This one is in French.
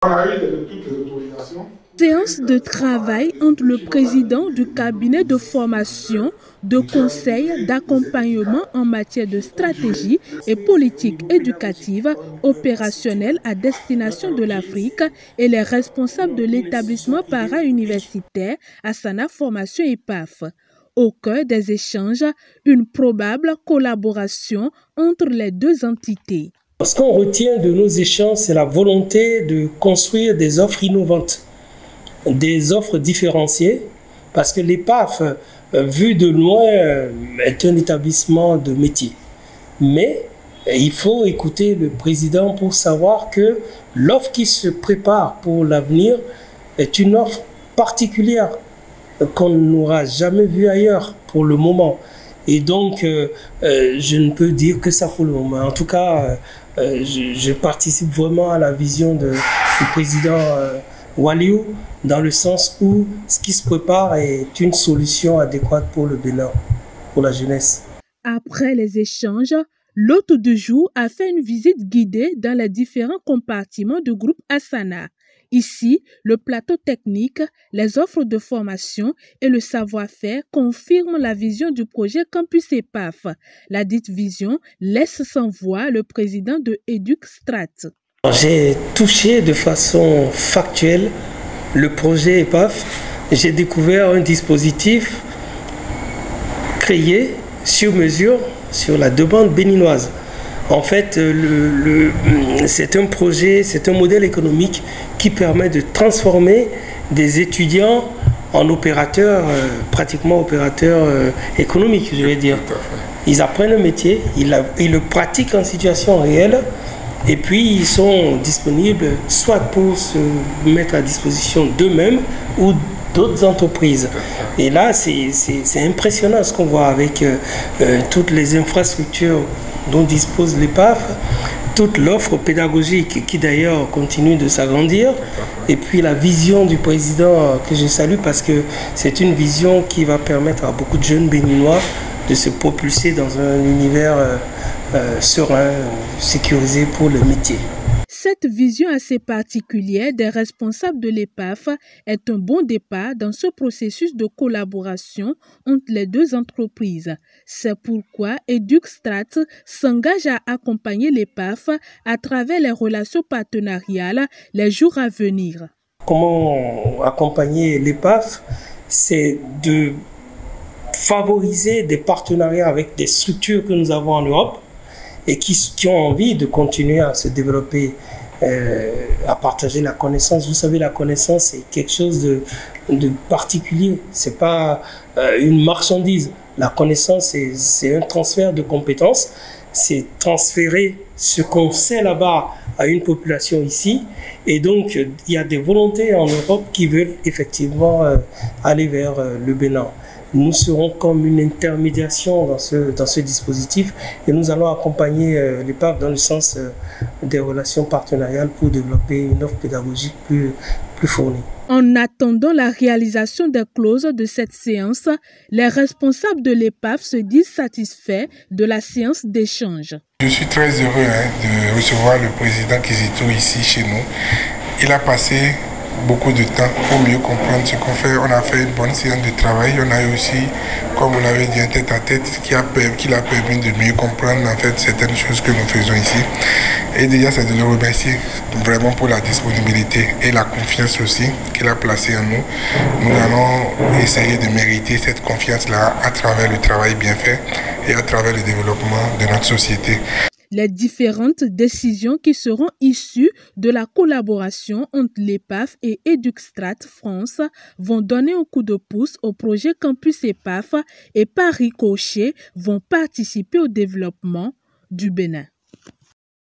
On a eu toutes les autorisations. Séance de travail entre le président du cabinet de formation, de conseil, d'accompagnement en matière de stratégie et politique éducative opérationnelle à destination de l'Afrique et les responsables de l'établissement para-universitaire Asana Formation EPAF. Au cœur des échanges, une probable collaboration entre les deux entités. Ce qu'on retient de nos échanges, c'est la volonté de construire des offres innovantes, des offres différenciées, parce que l'EPAF, vu de loin, est un établissement de métier. Mais il faut écouter le président pour savoir que l'offre qui se prépare pour l'avenir est une offre particulière qu'on n'aura jamais vue ailleurs pour le moment. Et donc, je ne peux dire que ça pour le moment. En tout cas, je participe vraiment à la vision du président Waliou, dans le sens où ce qui se prépare est une solution adéquate pour le Bénin, pour la jeunesse. Après les échanges, l'hôte du jour a fait une visite guidée dans les différents compartiments du groupe Asana. Ici, le plateau technique, les offres de formation et le savoir-faire confirment la vision du projet Campus EPAF. La dite vision laisse sans voix le président de EducStrat. J'ai touché de façon factuelle le projet EPAF. J'ai découvert un dispositif créé sur mesure sur la demande béninoise. En fait, c'est un projet, c'est un modèle économique qui permet de transformer des étudiants en opérateurs, pratiquement opérateurs économiques, je vais dire. Ils apprennent un métier, ils le pratiquent en situation réelle, et puis ils sont disponibles soit pour se mettre à disposition d'eux-mêmes ou d'autres entreprises. Et là, c'est impressionnant ce qu'on voit avec toutes les infrastructures dont dispose l'EPAF, toute l'offre pédagogique qui d'ailleurs continue de s'agrandir, et puis la vision du président que je salue parce que c'est une vision qui va permettre à beaucoup de jeunes béninois de se propulser dans un univers serein, sécurisé pour le métier. Cette vision assez particulière des responsables de l'EPAF est un bon départ dans ce processus de collaboration entre les deux entreprises. C'est pourquoi EducStrat s'engage à accompagner l'EPAF à travers les relations partenariales les jours à venir. Comment accompagner l'EPAF? C'est de favoriser des partenariats avec des structures que nous avons en Europe et qui ont envie de continuer à se développer, à partager la connaissance. Vous savez, la connaissance, c'est quelque chose de particulier. Ce n'est pas une marchandise. La connaissance, c'est un transfert de compétences. C'est transférer ce qu'on sait là-bas à une population ici. Et donc, il y a des volontés en Europe qui veulent effectivement aller vers le Bénin. Nous serons comme une intermédiation dans ce dispositif et nous allons accompagner l'EPAF dans le sens des relations partenariales pour développer une offre pédagogique plus fournie. En attendant la réalisation des clauses de cette séance, les responsables de l'EPAF se disent satisfaits de la séance d'échange. Je suis très heureux de recevoir le président Kizito ici chez nous. Il a passé beaucoup de temps pour mieux comprendre ce qu'on fait. On a fait une bonne séance de travail. On a eu aussi, comme vous l'avez dit, un tête-à-tête qui l'a permis de mieux comprendre en fait certaines choses que nous faisons ici. Et déjà, c'est de le remercier vraiment pour la disponibilité et la confiance aussi qu'il a placée en nous. Nous allons essayer de mériter cette confiance-là à travers le travail bien fait et à travers le développement de notre société. Les différentes décisions qui seront issues de la collaboration entre l'EPAF et EducStrat France vont donner un coup de pouce au projet Campus EPAF et par ricochet vont participer au développement du Bénin.